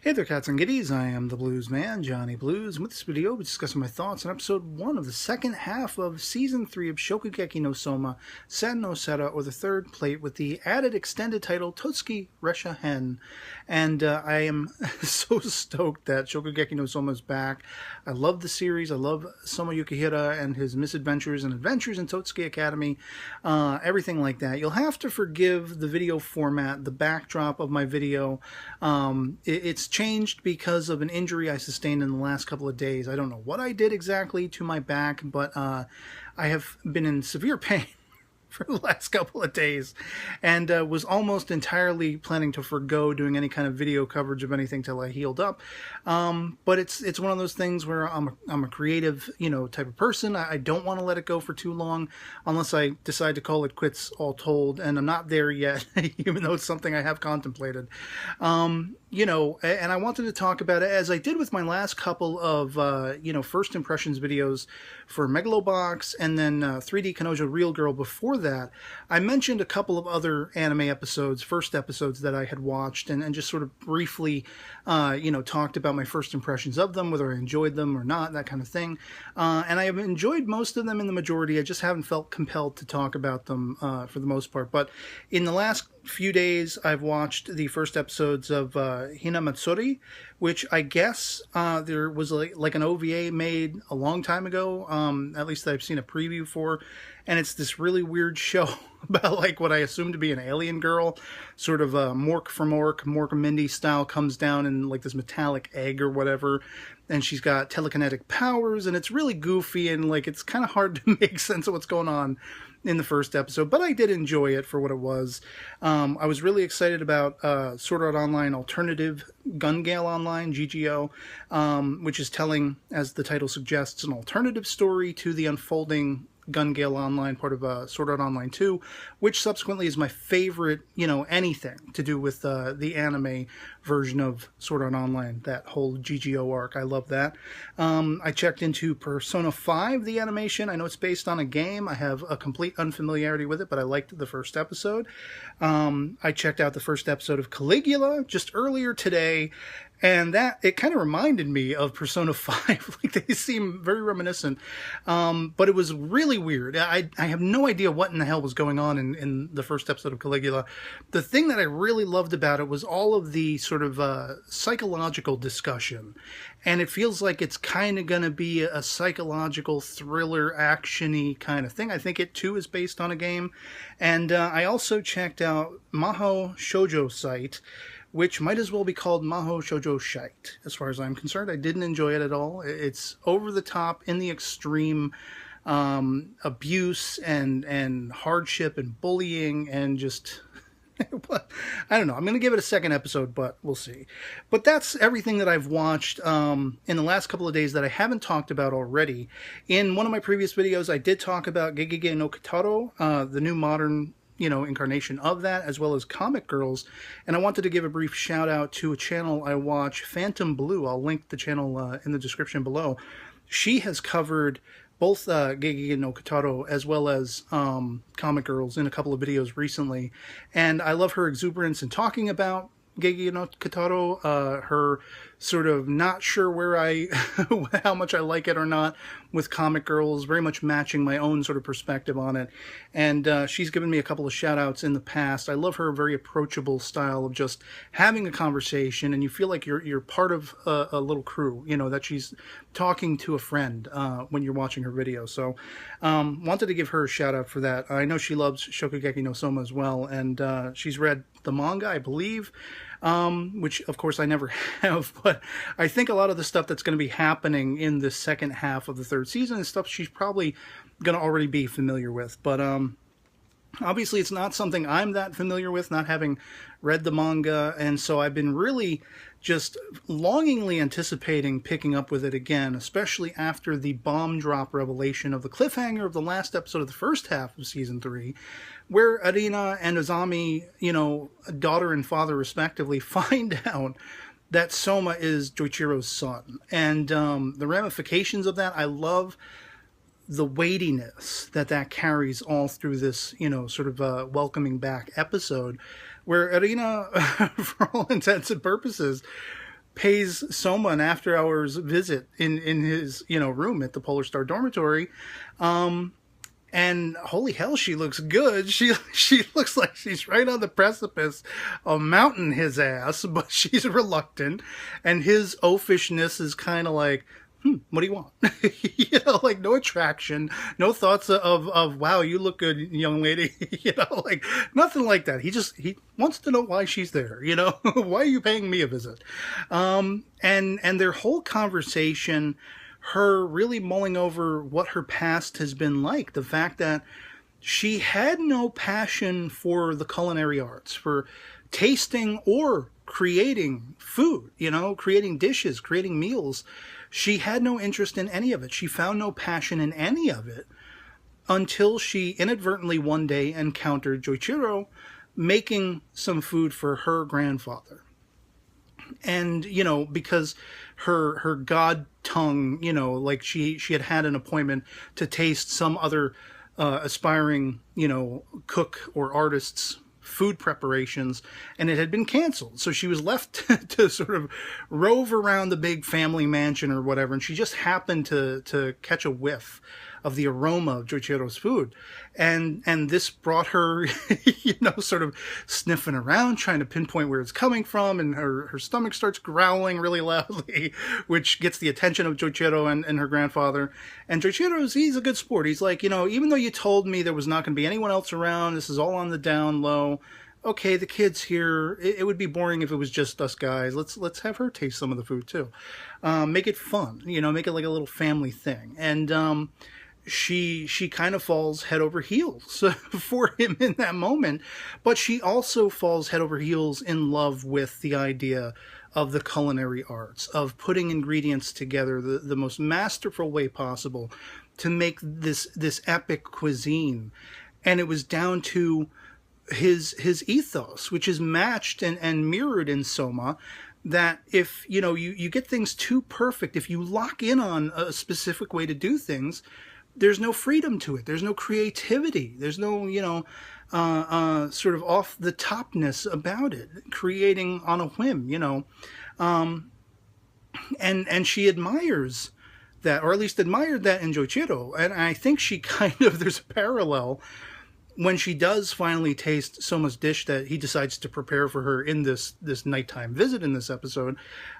Hey there, cats and kitties. I am the Blues Man, Johnny Blues, and with this video, we're discussing my thoughts on episode 1 of the second half of season 3 of Shokugeki no Soma, Sen no Sara, or the third plate, with the added extended title, Toutsuki Ressha-hen. And I am so stoked that Shokugeki no Soma is back. I love the series. I love Soma Yukihira and his misadventures and adventures in Toutsuki Academy, everything like that. You'll have to forgive the video format, the backdrop of my video. It's changed because of an injury I sustained in the last couple of days. I don't know what I did exactly to my back, but I have been in severe pain for the last couple of days, and was almost entirely planning to forgo doing any kind of video coverage of anything till I healed up. But it's one of those things where I'm a creative, type of person. I don't want to let it go for too long unless I decide to call it quits all told, and I'm not there yet, even though it's something I have contemplated. And I wanted to talk about it as I did with my last couple of, first impressions videos for Megalobox and then 3D Kanojo Real Girl before that. I mentioned a couple of other anime episodes, first episodes that I had watched, and just sort of briefly, talked about my first impressions of them, whether I enjoyed them or not, that kind of thing. And I have enjoyed most of them in the majority. I just haven't felt compelled to talk about them for the most part. But in the last few days, I've watched the first episodes of Hinamatsuri, which I guess there was like an OVA made a long time ago, at least I've seen a preview for, and it's this really weird show about like what I assume to be an alien girl, sort of Mork from Mork and Mindy style, comes down in like this metallic egg or whatever, and she's got telekinetic powers, and it's really goofy, and like it's kind of hard to make sense of what's going on in the first episode, but I did enjoy it for what it was. I was really excited about Sword Art Online Alternative Gun Gale Online, GGO, which is telling, as the title suggests, an alternative story to the unfolding Gun Gale Online, part of Sword Art Online 2, which subsequently is my favorite, anything to do with the anime version of Sword Art Online, that whole GGO arc. I love that. I checked into Persona 5, the animation. I know it's based on a game. I have a complete unfamiliarity with it, but I liked the first episode. I checked out the first episode of Caligula just earlier today, and it kind of reminded me of Persona 5. Like, they seem very reminiscent. But it was really weird. I have no idea what in the hell was going on in the first episode of Caligula. The thing that I really loved about it was all of the sort of psychological discussion. And it feels like it's kind of going to be a psychological thriller, action-y kind of thing. I think it, too, is based on a game. And I also checked out Maho Shoujo Site, which might as well be called Maho Shoujo Shite, as far as I'm concerned. I didn't enjoy it at all. It's over the top, in the extreme, abuse and hardship and bullying and just... I don't know. I'm going to give it a second episode, but we'll see. But that's everything that I've watched in the last couple of days that I haven't talked about already. In one of my previous videos, I did talk about Gegege no Kitaro, the new modern incarnation of that, as well as Comic Girls. And I wanted to give a brief shout out to a channel I watch, Phantom Blue. I'll link the channel in the description below. She has covered both Gegege no Kitaro as well as Comic Girls in a couple of videos recently. And I love her exuberance in talking about Gegege no Kitaro, her sort of not sure where how much I like it or not with Comic Girls, very much matching my own sort of perspective on it. And she's given me a couple of shout outs in the past. I love her very approachable style of just having a conversation, and you feel like you're part of a little crew, that she's talking to a friend when you're watching her video. So wanted to give her a shout out for that. I know she loves Shokugeki no Soma as well, and she's read the manga, I believe, which of course I never have, but I think a lot of the stuff that's going to be happening in the second half of the third season is stuff she's probably going to already be familiar with. But obviously it's not something I'm that familiar with, not having read the manga, and so I've been really just longingly anticipating picking up with it again, especially after the bomb drop revelation of the cliffhanger of the last episode of the first half of Season 3, where Arina and Azami, daughter and father respectively, find out that Soma is Joichiro's son. And the ramifications of that, I love the weightiness that carries all through this, sort of welcoming back episode, where Arina, for all intents and purposes, pays Soma an after-hours visit in his, room at the Polar Star Dormitory. And holy hell, she looks good. She looks like she's right on the precipice of mounting his ass, but she's reluctant. And his oafishness is kind of like, what do you want? Like no attraction, no thoughts of wow, you look good, young lady. Like nothing like that. He wants to know why she's there. Why are you paying me a visit? And their whole conversation, her really mulling over what her past has been like. The fact that she had no passion for the culinary arts, for tasting or creating food, creating dishes, creating meals. She had no interest in any of it. She found no passion in any of it until she inadvertently one day encountered Joichiro making some food for her grandfather. And, because her god tongue, like she had an appointment to taste some other aspiring, cook or artist's food preparations, and it had been canceled. So she was left to sort of rove around the big family mansion or whatever, and she just happened to catch a whiff of the aroma of Joichiro's food. And this brought her, sort of sniffing around, trying to pinpoint where it's coming from, and her stomach starts growling really loudly, which gets the attention of Joichiro and her grandfather. And Joichiro's, he's a good sport. He's like, even though you told me there was not going to be anyone else around, this is all on the down low. Okay, the kid's here. It would be boring if it was just us guys. Let's have her taste some of the food too. Make it fun, make it like a little family thing. And she kind of falls head over heels for him in that moment, but she also falls head over heels in love with the idea of the culinary arts, of putting ingredients together the most masterful way possible to make this epic cuisine. And it was down to his ethos, which is matched and mirrored in Soma, that if you get things too perfect, if you lock in on a specific way to do things, there's no freedom to it. There's no creativity. There's no, sort of off the topness about it, creating on a whim, and she admires that, or at least admired that in Joichiro. And I think she there's a parallel when she does finally taste Soma's dish that he decides to prepare for her in this nighttime visit in this episode.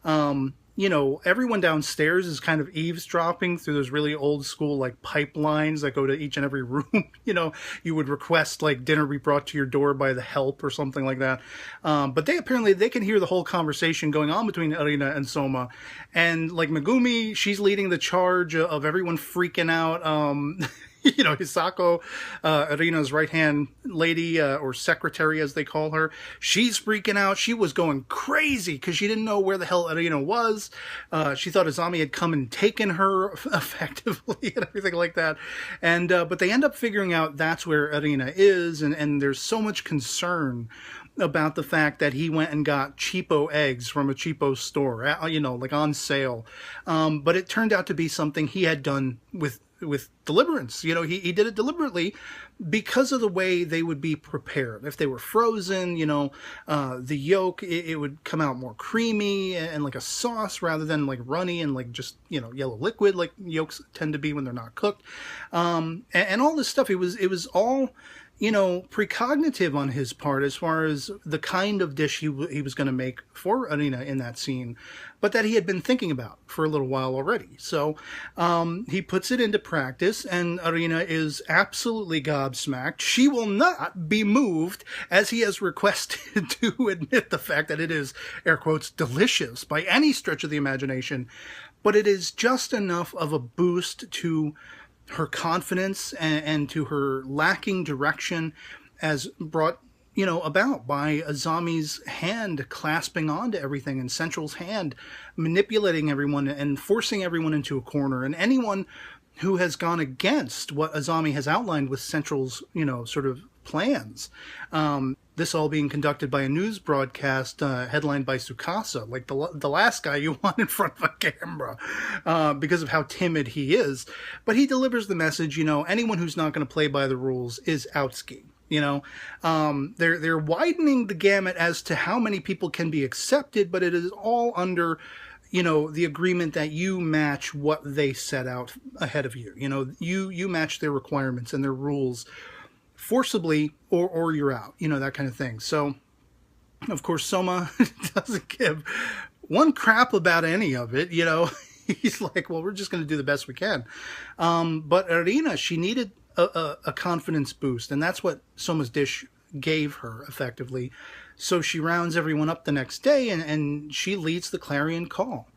Everyone downstairs is kind of eavesdropping through those really old school like pipelines that go to each and every room. You would request like dinner be brought to your door by the help or something like that. But they can hear the whole conversation going on between Arina and Soma. And like Megumi, she's leading the charge of everyone freaking out. Hisako, Arina's right-hand lady, or secretary as they call her, she's freaking out. She was going crazy because she didn't know where the hell Arina was. She thought Azami had come and taken her effectively and everything like that. And but they end up figuring out that's where Arina is, and there's so much concern about the fact that he went and got cheapo eggs from a cheapo store, like on sale. But it turned out to be something he had done with deliberance. He did it deliberately because of the way they would be prepared. If they were frozen, the yolk, it would come out more creamy and like a sauce rather than like runny and like just, yellow liquid like yolks tend to be when they're not cooked. And all this stuff, it was all, precognitive on his part as far as the kind of dish he was going to make for Arina in that scene, but that he had been thinking about for a little while already. So he puts it into practice, and Arina is absolutely gobsmacked. She will not be moved, as he has requested, to admit the fact that it is, air quotes, delicious by any stretch of the imagination, but it is just enough of a boost to her confidence and to her lacking direction, as brought, about by Azami's hand clasping onto everything, and Central's hand manipulating everyone and forcing everyone into a corner. And anyone who has gone against what Azami has outlined with Central's, sort of plans, this all being conducted by a news broadcast headlined by Tsukasa, like the last guy you want in front of a camera, because of how timid he is. But he delivers the message, anyone who's not going to play by the rules is outski. You know, they're widening the gamut as to how many people can be accepted, but it is all under, you know, the agreement that you match what they set out ahead of you. You know, you match their requirements and their rules forcibly, or you're out. You know, that kind of thing. So, of course, Soma doesn't give one crap about any of it. You know, he's like, well, we're just going to do the best we can. But Erina, she needed a confidence boost, and that's what Soma's dish gave her, effectively. So she rounds everyone up the next day, and she leads the clarion call.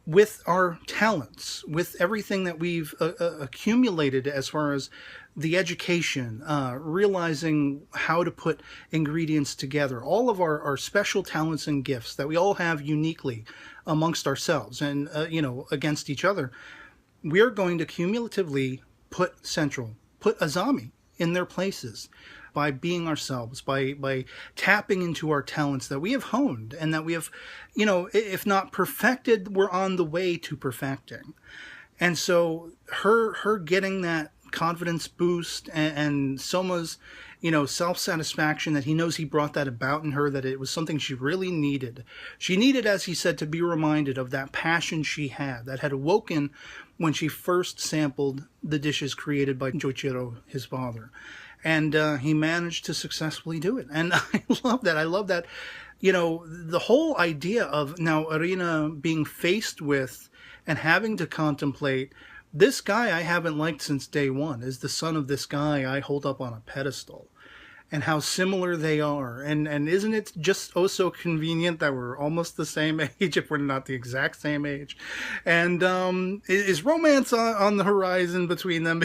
With our talents, with everything that we've accumulated as far as the education, realizing how to put ingredients together, all of our special talents and gifts that we all have uniquely amongst ourselves and, you know, against each other, we are going to cumulatively put Azami in their places by being ourselves, by tapping into our talents that we have honed and that we have, you know, if not perfected, we're on the way to perfecting. And so her getting that confidence boost and Soma's, you know, self-satisfaction that he knows he brought that about in her, that it was something she really needed. She needed, as he said, to be reminded of that passion she had that had awoken when she first sampled the dishes created by Joichiro, his father. And he managed to successfully do it. And I love that. I love that, you know, the whole idea of now Erina being faced with and having to contemplate, this guy I haven't liked since day one is the son of this guy I hold up on a pedestal. And how similar they are. And isn't it just oh so convenient that we're almost the same age, if we're not the exact same age? And is romance on the horizon between them?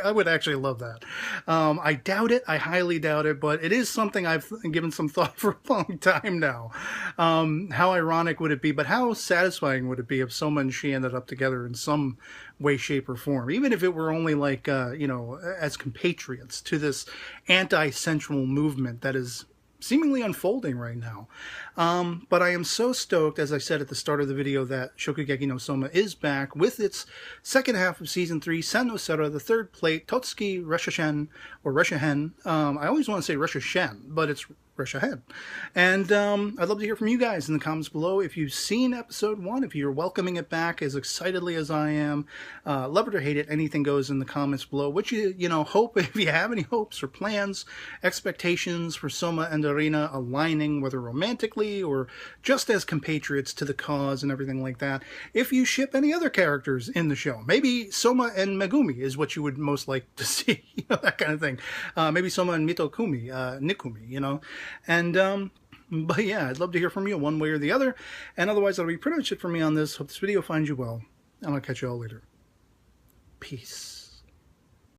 I would actually love that. I doubt it. I highly doubt it. But it is something I've given some thought for a long time now. How ironic would it be? But how satisfying would it be if Soma and she ended up together in some way, shape, or form? Even if it were only like, you know, as compatriots to this anti-sensual movement that is seemingly unfolding right now. But I am so stoked, as I said at the start of the video, that Shokugeki no Soma is back with its second half of Season 3, Sen no Sara, the third plate, Toutsuki Ressha-hen, or Ressha-hen. I always want to say Ressha-shen, but it's Ressha-hen. And I'd love to hear from you guys in the comments below. If you've seen episode 1, if you're welcoming it back as excitedly as I am, love it or hate it, anything goes in the comments below. What you know, hope, if you have any hopes or plans, expectations for Soma and Erina aligning, whether romantically or just as compatriots to the cause and everything like that. If you ship any other characters in the show, maybe Soma and Megumi is what you would most like to see, you know, that kind of thing. Maybe Soma and Mitokumi, Nikumi, you know. And, but yeah, I'd love to hear from you one way or the other. And otherwise, that'll be pretty much it for me on this. Hope this video finds you well. And I'll catch you all later. Peace.